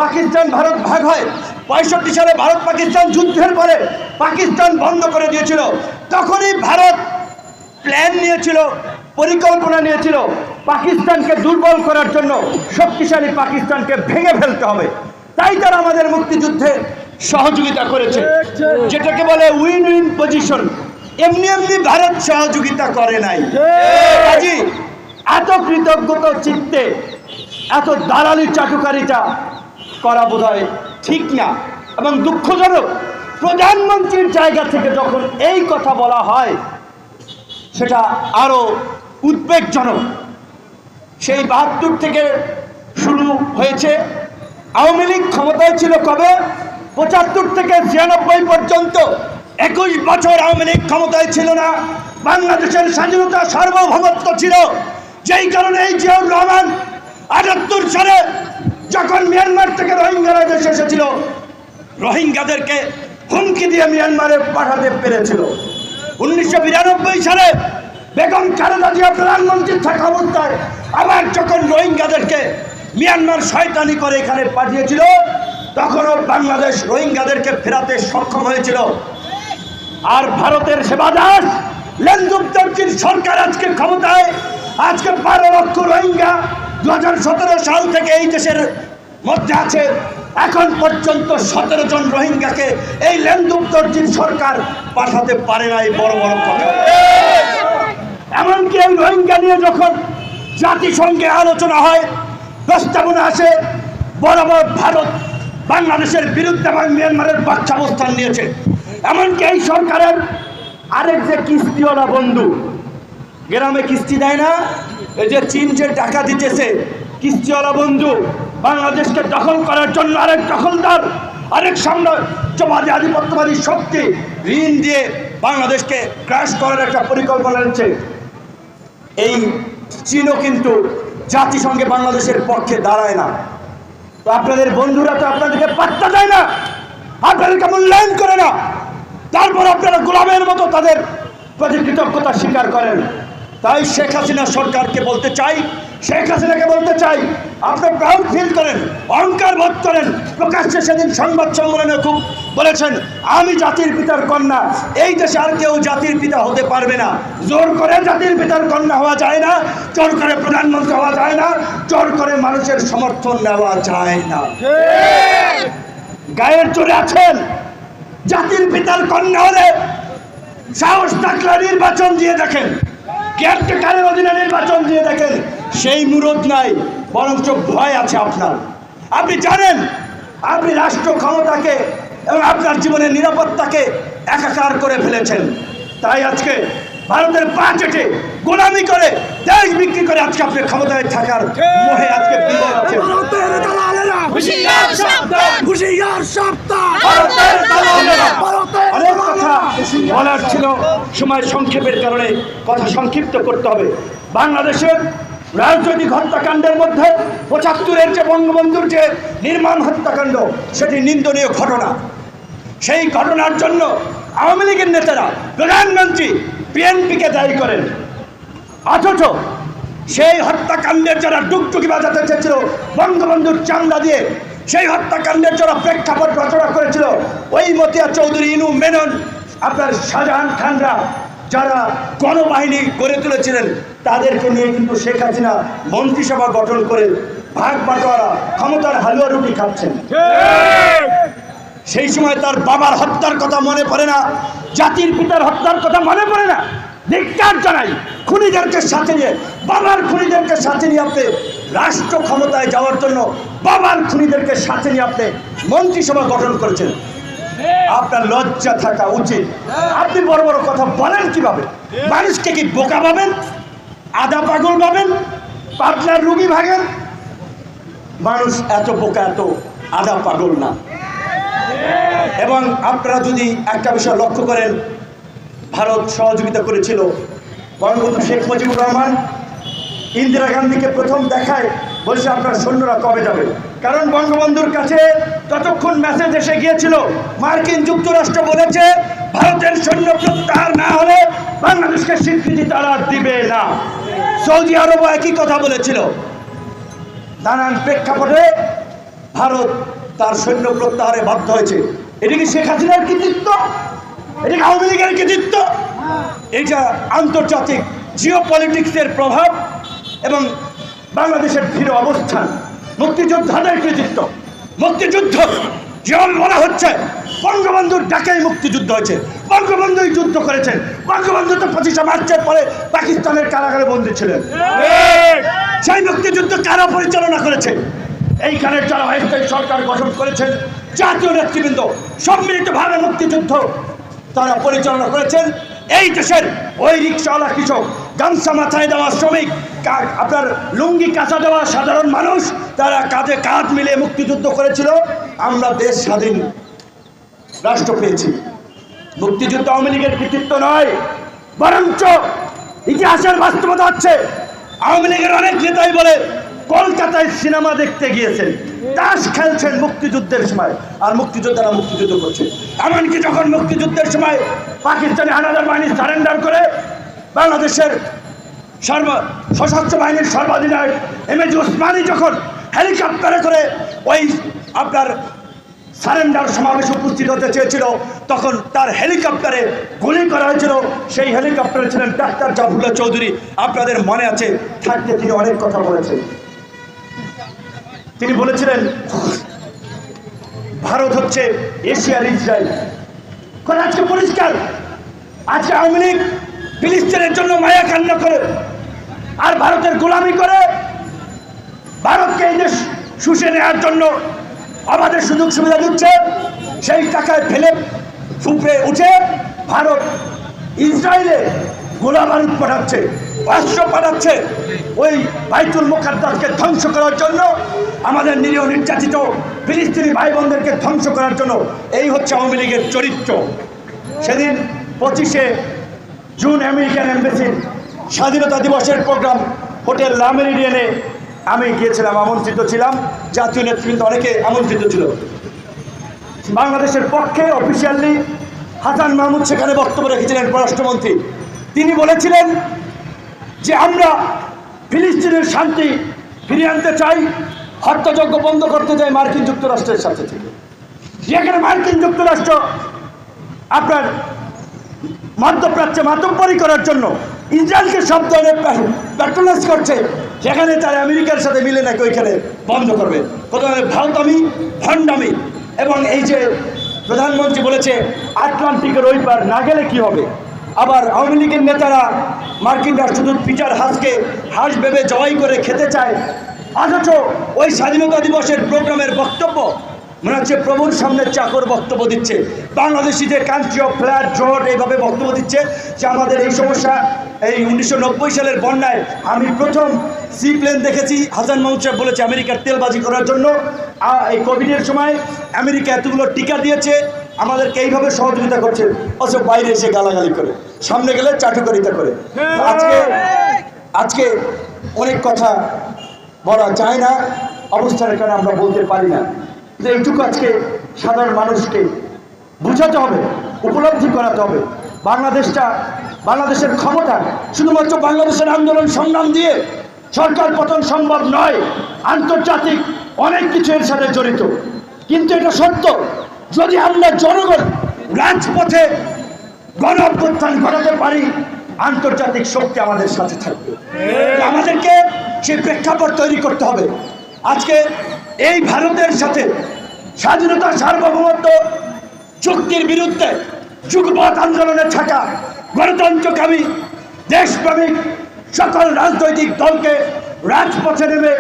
পাকিস্তান ভারত ভাগ হয়, 65 সালে ভারত পাকিস্তান যুদ্ধের পরে পাকিস্তান বন্ধ করে দিয়েছিল। তখনই ভারত প্ল্যান নিয়েছিল, পরিকল্পনা নিয়েছিল পাকিস্তানকে দুর্বল করার জন্য, শক্তিশালী পাকিস্তানকে ভেঙে ফেলতে হবে। তাই তারা আমাদের মুক্তিযুদ্ধে সহযোগিতা করেছে, যেটাকে বলে উইন উইন পজিশন। এমনি ভারত সহযোগিতা করে নাই। এত কৃতজ্ঞতা চিত্তে এত দালালি চাটুকারিতা করা বোধহয় ঠিক না এবং দুঃখজনক। প্রধানমন্ত্রীর জায়গা থেকে যখন এই কথা বলা হয় সেটা আরো উদ্বেগজনক। সেই ৭২ থেকে শুরু হয়েছে। আওয়ামী লীগ ক্ষমতায় ছিল কবে? ৭৫ থেকে ৯৬ পর্যন্ত ২১ বছর আওয়ামী লীগ ক্ষমতায় ছিল না। বাংলাদেশের স্বাধীনতা সার্বভৌমত্ব ছিল, যেই কারণে এই জিয়াউর রহমান ৭৮ সালে যখন মিয়ানমার থেকে রোহিঙ্গারা দেশে এসেছিল, রোহিঙ্গাদেরকে হুমকি দিয়ে মিয়ানমারে পাঠাতে পেরেছিল। ১৯৯২ সালে বেগম খালেদা জিয়া প্রধানমন্ত্রী থাকা অবস্থায় আবার যখন রোহিঙ্গাদেরকে মিয়ানমার শয়তানি করে এখানে পাঠিয়েছিল, তখনও বাংলাদেশ রোহিঙ্গাদেরকে ফেরাতে সক্ষম হয়েছিল। আর ভারতের সেবাদাস লেনদুপ্তর্জির সরকার আজকে ক্ষমতায়, আজকে ১২ লক্ষ রোহিঙ্গা ২০১৭ সাল থেকে এই দেশের মধ্যে আছে। এখন পর্যন্ত ১৭ জন রোহিঙ্গাকে এই লেনদুপ্তর্জির সরকার পাঠাতে পারে নাই। বড় বড় কথা। এমনকি এই রোহিঙ্গা নিয়ে যখন জাতিসংঘে আলোচনা হয়, প্রস্তাবনা আসে, বরাবর ভারত বাংলাদেশের বিরুদ্ধে এবং মিয়ানমারের পক্ষে অবস্থান নিয়েছে। এমনকি এই সরকারের আরেক যে কিস্তিওয়ালা বন্ধু, গ্রামে কিস্তি দেয় না, এই যে চীন যে টাকা দিতেছে, কিস্তিওয়ালা বন্ধু বাংলাদেশকে দখল করার জন্য আরেক দখলদার, আরেক সাম্রাজ্যবাদী আধিপত্যবাদী শক্তি ঋণ দিয়ে বাংলাদেশকে ক্রাশ করার একটা পরিকল্পনা নিচ্ছে। এই চীনও কিন্তু জাতিসংঘে বাংলাদেশের পক্ষে দাঁড়ায় না। তো আপনাদের বন্ধুরা তো আপনাদেরকে পাত্তা দেয় না, আপনাদেরকে মূল্যায়ন করে না, তারপর আপনারা গোলামের মতো তাদের প্রতি কৃতজ্ঞতা স্বীকার করেন। তাই শেখ হাসিনা সরকারকে বলতে চাই, শেখ হাসিনাকে বলতে চাই, আপনি প্রাউড ফিল করেন, অহংকার বোধ করেন। প্রকাশ্যে সেদিন সংবাদ সম্মেলনে খুব বলেছেন, আমি জাতির পিতার কন্যা, এই দেশে আর কেউ জাতির পিতা হতে পারবে না। জোর করে জাতির পিতার কন্যা হওয়া যায় না, জোর করে প্রধানমন্ত্রী হওয়া যায় না, জোর করে মানুষের সমর্থন নেওয়া যায় না। গায়ের জোরে আছেন, জাতির পিতার কন্যা হলে সাহস থাকলে নির্বাচন দিয়ে দেখেন, কেয়ারটেকারের অধীনে নির্বাচন দিয়ে দেখেন, সেই মুরদ নাই, বরঞ্চ ভয় আছে আপনার। আপনি জানেন আপনি রাষ্ট্র ক্ষমতাকে এবং আপনার জীবনের নিরাপত্তাকে একাকার করে ফেলেছেন। তাই আজকে ভারতের পা চেটে গোলামি করে দেশ বিক্রি করে আজকে আপনি ক্ষমতায় থাকার মোহে আজকে বিপদ আছে। ভারতের দালালেরা হুঁশিয়ার সাবধান, হুঁশিয়ার সাবধান। ভারতের দালালেরা। ভারতের অনেক কথা বলার ছিল, সময় সংক্ষেপের কারণে কথা সংক্ষিপ্ত করতে হবে। বাংলাদেশের রাজনৈতিক হত্যাকাণ্ডের মধ্যে ৭৫-এর যে বঙ্গবন্ধুর যে নির্মম হত্যাকাণ্ড, সেটি নিন্দনীয় ঘটনা। সেই ঘটনার জন্য আওয়ামী লীগের নেতারা, প্রধানমন্ত্রী বিএনপিকে দায়ী করেন, অথচ সেই হত্যাকাণ্ডের যারা ডুগডুগি বাজাতে চেয়েছিল বঙ্গবন্ধুর চান্দা দিয়ে, সেই হত্যাকাণ্ডের যারা প্রেক্ষাপট রচনা করেছিল, ওই মতিয়া চৌধুরী, ইনু মেনন, আপনার শাহজাহান খানরা যারা গণবাহিনী গড়ে তুলেছিলেন, তাদেরকে নিয়ে কিন্তু শেখ হাসিনা মন্ত্রিসভা গঠন করে ভাগ বাটোয়ারা ক্ষমতার হালুয়া রুটি খাচ্ছেন। সেই সময় তার বাবার হত্যার কথা মনে পড়ে না, জাতির পিতার হত্যার কথা মনে পড়ে না। ধিক্কার জানাই, খুনিদেরকে সাথে নিয়ে, বাবার খুনিদেরকে সাথে নিয়ে আপনি রাষ্ট্র ক্ষমতায় যাওয়ার জন্য বাবার খুনিদেরকে সাথে নিয়ে আপনি মন্ত্রিসভা গঠন করেছেন। আপনার লজ্জা থাকা উচিত। আপনি বড় বড় কথা বলেন কিভাবে? মানুষকে কি বোকা ভাবেন, আধা পাগল ভাবেন, পাতলার রুগী ভাবেন? মানুষ এত বোকা, এত আধা পাগল না। এবং আপনারা যদি একটা বিষয় লক্ষ্য করেন, ভারত সহযোগিতা করেছিল বঙ্গবন্ধু শেখ মুজিবুর রহমান ইন্দিরা গান্ধীকে প্রথম দেখায়, বলছে আপনার সৈন্যরা কবে যাবে? কারণ বঙ্গবন্ধুর কাছে ততক্ষণ মেসেজ এসে গিয়েছিল, মার্কিন যুক্তরাষ্ট্র বলেছে ভারতের সৈন্য প্রত্যাহার না হলে বাংলাদেশকে স্বীকৃতি তারা দিবে না। সৌদি আরবও একই কথা বলেছিল। নানান প্রেক্ষাপটে ভারত তার সৈন্য প্রত্যাহারে বাধ্য হয়েছে। এটা কি শেখ হাসিনার কৃতিত্ব? এটা কি আওয়ামী লীগের কৃতিত্ব? এটা আন্তর্জাতিক জিওপলিটিক্সের প্রভাব এবং বাংলাদেশের দৃঢ় অবস্থান, মুক্তিযোদ্ধাদের কৃতিত্ব। মুক্তিযুদ্ধ যেমন বলা হচ্ছে বঙ্গবন্ধুর ডাকেই মুক্তিযুদ্ধ হয়েছে, বঙ্গবন্ধুই যুদ্ধ করেছেন। বঙ্গবন্ধু তো 25শে মার্চের পরে পাকিস্তানের কারাগারে বন্দী ছিলেন। সেই মুক্তিযুদ্ধ কারা পরিচালনা করেছে? এইখানে যারা অস্থায়ী সরকার গঠন করেছেন, জাতীয় নেতৃবৃন্দ সম্মিলিতভাবে মুক্তিযুদ্ধ তারা পরিচালনা করেছেন। এই দেশের ওই রিক্সাওয়ালা কৃষক, গামছা মাথায় দেওয়া শ্রমিক, আপনার লুঙ্গি কাঁচা দেওয়া সাধারণ মানুষ, তারা কাঁধে কাঁধ মিলে মুক্তিযুদ্ধ করেছিল। আমরা দেশ স্বাধীন রাষ্ট্র পেয়েছি। মুক্তিযুদ্ধ আওয়ামী লীগের কৃতিত্ব নয়, বরঞ্চ ইতিহাসের বাস্তবতা হচ্ছে আওয়ামী লীগের অনেক নেতাই বলে কলকাতায় সিনেমা দেখতে গিয়েছেন, তাস খেলছেন মুক্তিযুদ্ধের সময়, আর মুক্তিযোদ্ধারা মুক্তিযুদ্ধ করছে। এমনকি যখন মুক্তিযুদ্ধের সময় পাকিস্তানি হানাদার বাহিনী সারেন্ডার করে বাংলাদেশের সশস্ত্র বাহিনীর সর্বাধিনায়ক এমএজি ওসমানী যখন হেলিকপ্টারে করে ওই আপনার সারেন্ডার সমাবেশে উপস্থিত হতে চেয়েছিল, তখন তার হেলিকপ্টারে গুলি করা হয়েছিল। সেই হেলিকপ্টারে ছিলেন ডাক্তার জাফরুল্লাহ চৌধুরী। আপনাদের মনে আছে থাকতে তিনি অনেক কথা বলেছেন। তিনি বলেছিলেন ভারত হচ্ছে এশিয়ার ইসরায়েল। আজকে পরিষ্কার, আজকে আওয়ামী লীগ ফিলিস্তিনের জন্য মায়া কান্না করে আর ভারতের গোলামি করে, ভারতকে এই দেশ শুষে নেওয়ার জন্য আমাদের সুযোগ সুবিধা দিচ্ছে। সেই টাকায় ফেলে ফুপে উঠে ভারত ইসরায়েলে গোলা বারুদ পাঠাচ্ছে, অস্ত্র পাঠাচ্ছে ওই বাইতুল মুকাদ্দাসকে ধ্বংস করার জন্য, আমাদের নিরীহ নির্যাতিত ফিলিস্তিনি ভাই বোনদেরকে ধ্বংস করার জন্য। এই হচ্ছে আওয়ামী লীগের চরিত্র। সেদিন 25শে জুন আমেরিকান এম্বাসির স্বাধীনতা দিবসের প্রোগ্রাম হোটেল লা মেরিডিয়ানে আমি গিয়েছিলাম, আমন্ত্রিত ছিলাম। জাতীয় নেতৃবৃন্দ অনেকে আমন্ত্রিত ছিল। বাংলাদেশের পক্ষে অফিসিয়ালি হাসান মাহমুদ সেখানে বক্তব্য রেখেছিলেন, পররাষ্ট্রমন্ত্রী। তিনি বলেছিলেন যে আমরা ফিলিস্তিনের শান্তি ফিরিয়ে আনতে চাই, হত্যাযজ্ঞ বন্ধ করতে চাই মার্কিন যুক্তরাষ্ট্রের সাথে থেকে। যেখানে মার্কিন যুক্তরাষ্ট্র আপনার মধ্যপ্রাচ্যে মাতব্বরি করার জন্য ইসরায়েলকে সব ধরনের প্যাট্রোনাইজ করছে, সেখানে তারা আমেরিকার সাথে মিলে নাকি ওইখানে বন্ধ করবে। প্রথমে ভারতামি, ভণ্ডামি। এবং এই যে প্রধানমন্ত্রী বলেছে আটলান্টিকের ওই পার না গেলে কি হবে, আবার আওয়ামী লীগের নেতারা মার্কিন রাষ্ট্রদূত পিটার হাসকে হাঁস ভেবে জবাই করে খেতে চায়, অথচ ওই স্বাধীনতা দিবসের প্রোগ্রামের বক্তব্য মনে হচ্ছে প্রভুর সামনে চাকর বক্তব্য দিচ্ছে। বাংলাদেশিদের কান্ট্রি অফ ফ্ল্যাট জট এইভাবে বক্তব্য দিচ্ছে যে আমাদের এই সমস্যা। এই 1990 সালের বন্যায় আমি প্রথম সি প্লেন দেখেছি, হাসান মাহমুদ সাহেব বলেছে আমেরিকার তেলবাজি করার জন্য। এই কোভিডের সময় আমেরিকা এতগুলো টিকা দিয়েছে, আমাদেরকে এইভাবে সহযোগিতা করছে, অথচ বাইরে এসে গালাগালি করে, সামনে গেলে চাটুকারিতা করে। আজকে অনেক কথা বলা যায় না, অবস্থানের কারণে আমরা বলতে পারি না। যে এইটুকু আজকে সাধারণ মানুষকে বুঝাতে হবে, উপলব্ধি করাতে হবে। বাংলাদেশের ক্ষমতা শুধুমাত্র বাংলাদেশের আন্দোলন সংগ্রাম দিয়ে সরকার পতন সম্ভব নয়, আন্তর্জাতিক অনেক কিছু এর সাথে জড়িত। কিন্তু এটা সত্য, যদি আমরা জনগণ রাজপথে গণ অভ্যুত্থান ঘটাতে পারি, আন্তর্জাতিক শক্তি আমাদের সাথে থাকবে। আমাদেরকে সেই প্রেক্ষাপট তৈরি করতে হবে। আজকে এই ভারতের সাথে স্বাধীনতা সার্বভৌমত্ব চুক্তির বিরুদ্ধে যুগপৎ আন্দোলনে থাকা গণতন্ত্রকামী দেশপ্রেমিক সকল রাজনৈতিক দলকে রাজপথে নেমে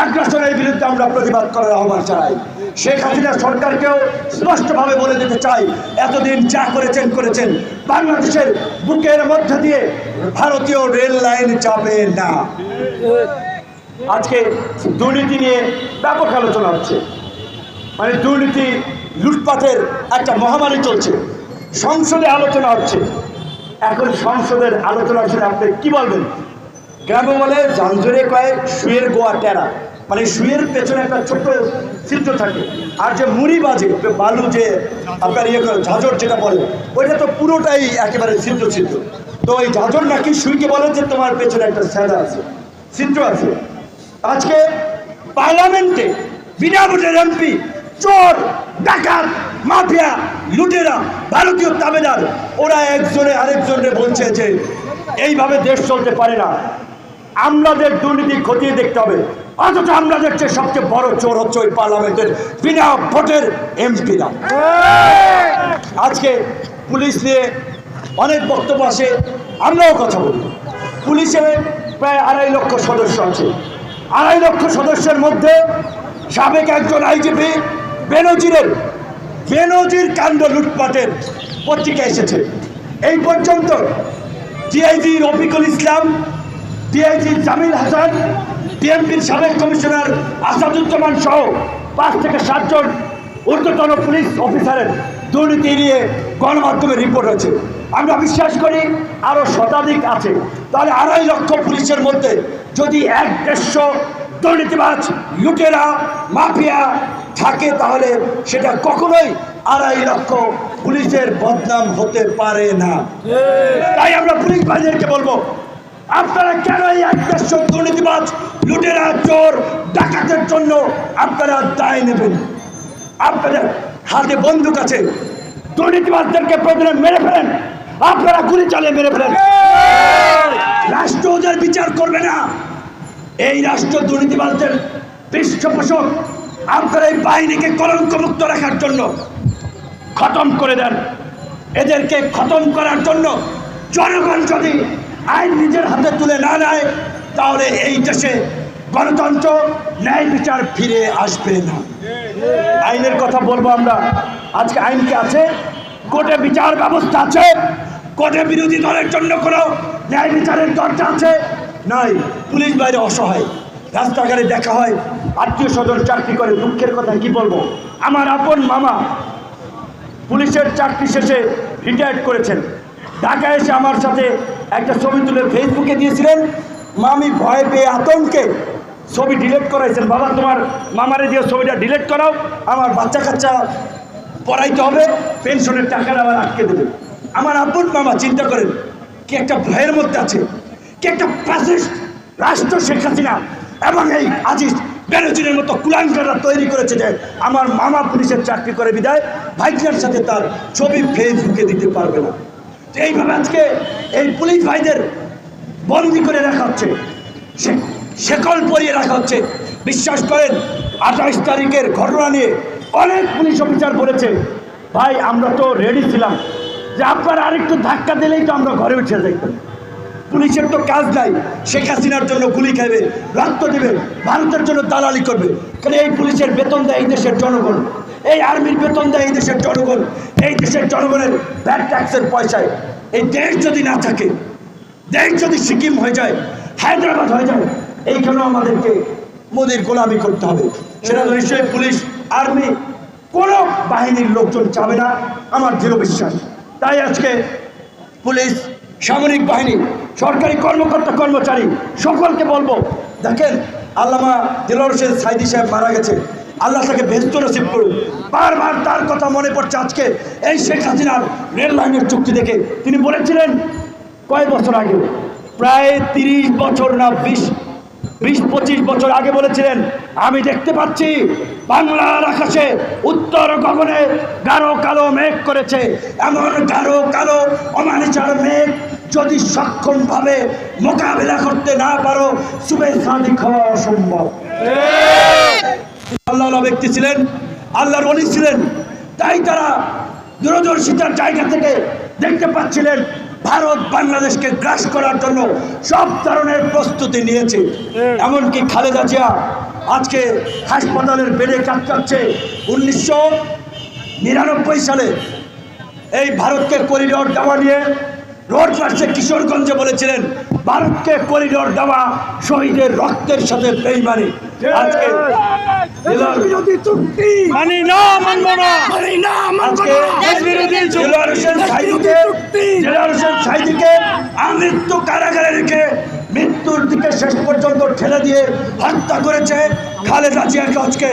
আগ্রাসনের বিরুদ্ধে আমরা প্রতিবাদ করার আহ্বান জানাই। শেখ হাসিনা সরকারকেও স্পষ্টভাবে বলে দিতে চাই, এতদিন যা করেছেন, বাংলাদেশের বুকের মধ্যে দিয়ে ভারতীয় রেল লাইন যাবে না। আজকে দুর্নীতি নিয়ে ব্যাপক আলোচনা হচ্ছে, মানে দুর্নীতি লুটপাটের একটা মহামারী চলছে, সংসদে আলোচনা হচ্ছে। এখন সংসদের আলোচনা শুনে আপনি কি বলবেন? গ্রামে বলে জাঞ্জরে কয় শুয়ের গোয়া টেরা, মানে শুয়ের পেছনে একটা ছোট্ট ছিদ্র থাকে, আর যে মুড়ি বাজে বালু যে আপনার ঝাঁঝর যেটা বলে, ওইটা তো পুরোটাই একেবারে ছিদ্র। তো এই ঝাঁঝর নাকি শুইকে বলে যে তোমার পেছনে একটা স্যাদা আছে, ছিদ্র আছে। আজকে পার্লামেন্টে বিনা ভোটের এমপি, চোর, ডাকাত, মাফিয়া, লুটেরা, ভারতীয় তাবেদার, ওরা একজনে আরেকজনে বলছে যে এইভাবে দেশ চলতে পারে না, আমলাদের দুর্নীতি খতিয়ে দেখতে হবে। অথচ আমরা দেখছি সবচেয়ে বড় চোর হচ্ছে ওই পার্লামেন্টের বিনা ভোটের এমপিরা। আজকে পুলিশ নিয়ে অনেক বক্তব্য আসে, আমরাও কথা বলি। পুলিশে প্রায় 2.5 লক্ষ সদস্য আছে। 2.5 লক্ষ সদস্যের মধ্যে সাবেক একজন আইজিপি বেনজির কাণ্ড লুটপাটের পত্রিকা এসেছে। এই পর্যন্ত ডিআইজি রফিকুল ইসলাম, ডিআইজি জামিল হাসান, ডিএমপির সাবেক কমিশনার আসাদুজ্জামান সহ 5 থেকে 7 জন ঊর্ধ্বতন পুলিশ অফিসারের দুর্নীতি নিয়ে গণমাধ্যমে রিপোর্ট হয়েছে। আমরা বিশ্বাস করি আরও শতাধিক আছে। তাহলে 2.5 লক্ষ পুলিশের মধ্যে যদি 1-150 দুর্নীতিবাজ, লুটেরা, মাফিয়া থাকে, তাহলে সেটা কখনোই 2.5 লক্ষ পুলিশের বদনাম হতে পারে না। তাই আমরা পুলিশ বাহিনীকে বলবো, আপনারা কেন এই 1-150 দুর্নীতিবাজ, লুটেরা, চোর, ডাকাতের জন্য আপনারা দায় নেবেন? আপনাদের হাতে বন্দুক আছে, দুর্নীতিবাজদেরকে প্রয়োজনে মেরে ফেলেন, আপনারা গুলি চালিয়ে মেরে ফেলেন। রাষ্ট্র ওদের বিচার করবে না। এই রাষ্ট্র দুর্নীতিবাজদের পৃষ্ঠপোষক। আপনারা এই বাহিনীকে কলঙ্কমুক্ত রাখার জন্য খতম করে দেন। এদেরকে খতম করার জন্য জনগণ যদি আইন নিজের হাতে তুলে না নেয়, তাহলে এই দেশে গণতন্ত্র, ন্যায় বিচার ফিরে আসবে না। আইনের কথা বলবো আমরা। আজকে আইন কি আছে? কোর্টে বিচার ব্যবস্থা আছে? কোর্টে বিরোধী দলের জন্য কোনো ন্যায় বিচারের দরজা আছে? নাই। পুলিশ বাইরে অসহায়, রাস্তাঘাটে দেখা হয়, আত্মীয় স্বজন চাকরি করে। দুঃখের কথা কি বলবো, আমার আপন মামা পুলিশের চাকরি শেষে রিটায়ার্ড করেছেন। ঢাকায় এসে আমার সাথে একটা ছবি তুলে ফেসবুকে দিয়েছিলেন। মামি ভয় পেয়ে আতঙ্কে ছবি ডিলিট করাইছেন। বাবা, তোমার মামারে দিয়ে ছবিটা ডিলিট করাও, আমার বাচ্চা কাচ্চা পড়াইতে হবে, পেনশনের টাকাটা আবার আটকে দেবে। আমার আপন মামা, চিন্তা করেন কি একটা ভয়ের মধ্যে আছে, কি একটা ফ্যাসিস্ট রাষ্ট্র শেখ হাসিনা এবং এই আজিজ বেনজিরের মতো কুলাঙ্গাররা তৈরি করেছে যে আমার মামা পুলিশের চাকরি করে বিদায় ভাইটার সাথে তার ছবি ফেসবুকে দিতে পারবে না। এইভাবে আজকে এই পুলিশ ভাইদের বন্দি করে রাখা হচ্ছে, শেকল পরিয়ে রাখা হচ্ছে। বিশ্বাস করেন, 28 তারিখের ঘটনা নিয়ে অনেক পুলিশ অফিসার বলেছে, ভাই আমরা তো রেডি ছিলাম যে আপনার আরেকটু ধাক্কা দিলেই তো আমরা ঘরে উঠে যাইতাম। পুলিশের তো কাজ নাই, শেখ হাসিনার জন্য গুলি খাবে, রক্ত দেবে, ভারতের জন্য দালালি করবে। কারণ এই পুলিশের বেতন দেয় এই দেশের জনগণ, এই আর্মির বেতন দেয় এই দেশের জনগণ, এই দেশের জনগণের ভ্যাট ট্যাক্সের পয়সায়। এই দেশ যদি না থাকে, দেশ যদি সিকিম হয়ে যায়, হায়দ্রাবাদ হয়ে যায়, এইখানেও আমাদেরকে মোদির গোলামি করতে হবে। সেটা নিশ্চয়ই পুলিশ, আর্মি, কোনো বাহিনীর লোকজন চাবে না, আমার দৃঢ় বিশ্বাস। তাই আজকে পুলিশ, সামরিক বাহিনী, সরকারি কর্মকর্তা কর্মচারী সকলকে বলবো, দেখেন আল্লামা দিলওয়ার হোসেন সাইদি সাহেব মারা গেছে, আল্লাহ তাকে বেহেশত নসিব করুন। বারবার তার কথা মনে পড়ছে। আজকে এই শেখ হাসিনার রেল লাইনের চুক্তি দেখে তিনি বলেছিলেন কয়েক বছর আগে, প্রায় 30 বছর না 20-25 বছর আগে বলেছিলেন, আমি দেখতে পাচ্ছি বাংলার আকাশে উত্তর গগনে গাঢ় কালো মেঘ করেছে। এমন গাঢ় কালো অমানিচার মেঘ যদি সক্ষমভাবে মোকাবিলা করতে না পারো, সুবে সাদিক হওয়া অসম্ভব। আল্লাহ ব্যক্তি ছিলেন, আল্লাহর ওলি ছিলেন। তাই তারা দূরদর্শিতার জায়গা থেকে দেখতে পাচ্ছিলেন ভারত বাংলাদেশকে গ্রাস করার জন্য সব ধরনের প্রস্তুতি নিয়েছে। এমনকি খালেদা জিয়া আজকে হাসপাতালের বেডে কাটকাচ্ছে। 1999 সালে এই ভারতকে করিডোর দেওয়া নিয়ে রোড মার্চে কিশোরগঞ্জে বলেছিলেন, ভারতকে করিডোর দেওয়া শহীদের রক্তের সাথে বেইমানি। আজকে বিরোধী চুক্তি মানি না, মানবো না। দিলওয়ার হোসেন সাইদিকে আমৃত্যু কারাগারে রেখে মৃত্যুর দিকে শেষ পর্যন্ত ঠেলে দিয়ে হত্যা করেছে। খালেদা জিয়াকে আজকে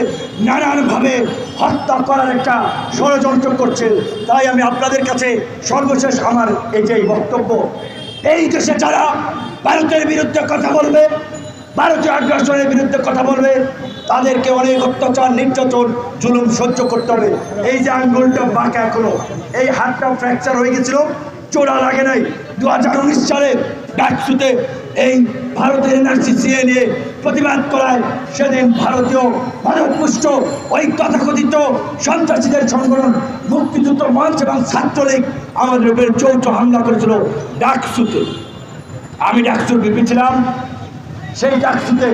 নানানভাবে হত্যা করার একটা ষড়যন্ত্র করছে। তাই আমি আপনাদের কাছে সর্বশেষ আমার এই যে বক্তব্য, এই দেশে যারা ভারতের বিরুদ্ধে কথা বলবে, ভারতীয় আগ্রাসনের বিরুদ্ধে কথা বলবে, তাদেরকে অনেক অত্যাচার, নির্যাতন, জুলুম সহ্য করতে হবে। এই যে আঙ্গুলটা বাঁকা, এখনো এই হাতটা ফ্র্যাকচার হয়ে গেছিল, চোরা লাগে নাই। 2019 সালে ডাকসুতে এই ভারতের এনআরসি নিয়ে প্রতিবাদ করায় সেদিন ভারতীয় ভারতপুষ্ট ওই তথাকথিত সন্ত্রাসীদের সংগঠন মুক্তিযুদ্ধ মঞ্চ এবং ছাত্রলীগ আমাদের উপরে যৌথ হামলা করেছিল ডাকসুতে। আমি ডাকসুর বিপি ছিলাম। সেই ডাকসুতে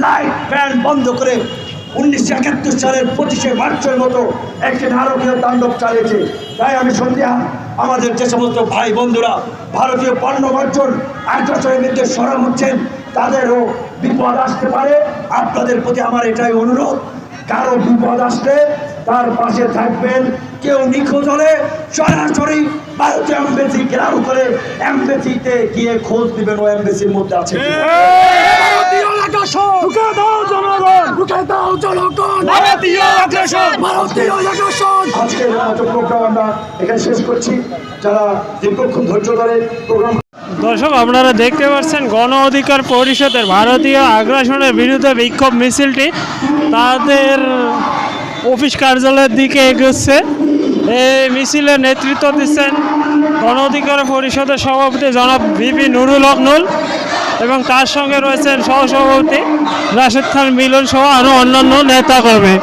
লাইট ফ্যান বন্ধ করে 1971 সালের 25শে মার্চের মতো একটি নারকীয় তাণ্ডব চালিয়েছে। তাই আমি সন্ধ্যা আমাদের যে সমস্ত ভাই বন্ধুরা ভারতীয় পণ্য বর্জন আগ্রাসনের বিরুদ্ধে সরব হচ্ছেন তাদেরও বিপদ আসতে পারে। আপনাদের প্রতি আমার এটাই অনুরোধ, কারো বিপদ আসলে তার পাশে থাকবেন। কেউ নিখোঁজ হলে সরাসরি ভারতীয় এমবেসি ঘেরাও করে এমবেসিতে গিয়ে খোঁজ দিবেন ও এমবেসির মধ্যে আছে কিনা। ভারতীয় আগ্রাসন রুখে দাও জনগণ, রুখে দাও জনগণ, ভারতীয় আগ্রাসন, ভারতীয় আগ্রাসন। আজকের মতো প্রোগ্রাম আমরা এখানে শেষ করছি। যারা দীর্ঘক্ষণ ধৈর্য ধরে প্রোগ্রাম দর্শক, আপনারা দেখতে পাচ্ছেন গণ অধিকার পরিষদের ভারতীয় আগ্রাসনের বিরুদ্ধে বিক্ষোভ মিছিলটি তাদের অফিস কার্যালয়ের দিকে এগোচ্ছে। এই মিছিলে নেতৃত্ব দিচ্ছেন গণ অধিকার পরিষদের সভাপতি জনাব বিপি নুরুল হক নুল এবং তার সঙ্গে রয়েছেন সহসভাপতি রাশেদ খান মিলন সহ আরও অন্যান্য নেতাকর্মী।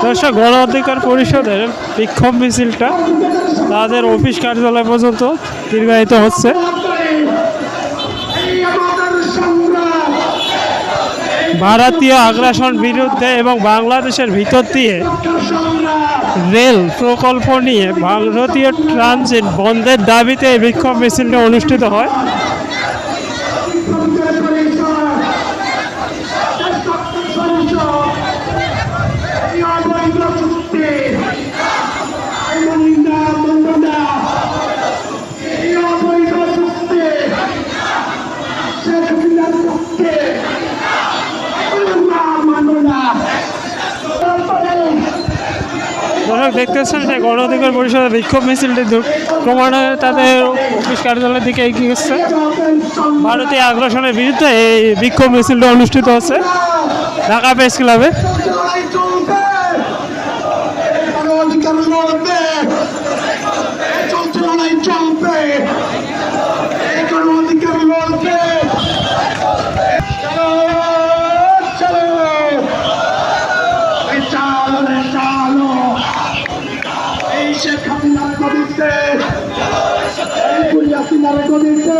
দর্শক, গণ অধিকার পরিষদের বিক্ষোভ মিছিলটা তাদের অফিস কার্যালয় পর্যন্ত দীর্ঘায়িত হচ্ছে। ভারতীয় আগ্রাসন বিরুদ্ধে এবং বাংলাদেশের ভিতর দিয়ে রেল প্রকল্প নিয়ে ভারতীয় ট্রানজিট বন্ধের দাবিতে এই বিক্ষোভ মিছিলটা অনুষ্ঠিত হয়। দর্শক দেখতেছেন যে গণ অধিকার পরিষদের বিক্ষোভ মিছিলটি ক্রমান্বয়ে তাদের অফিস কার্যালয়ের দিকে এগিয়ে গেছে। ভারতীয় আগ্রাসনের বিরুদ্ধে এই বিক্ষোভ মিছিলটি অনুষ্ঠিত হচ্ছে ঢাকা প্রেস ক্লাবে। লড়াই চলবে, অধিকার লড়বে, চলছে লড়াই চলবে, অধিকার লড়বে। চলো চলো, চালো রে চালো, এই শেখ হাসিনার গদিতে, এই বুড়ি হাসিনার গদিতে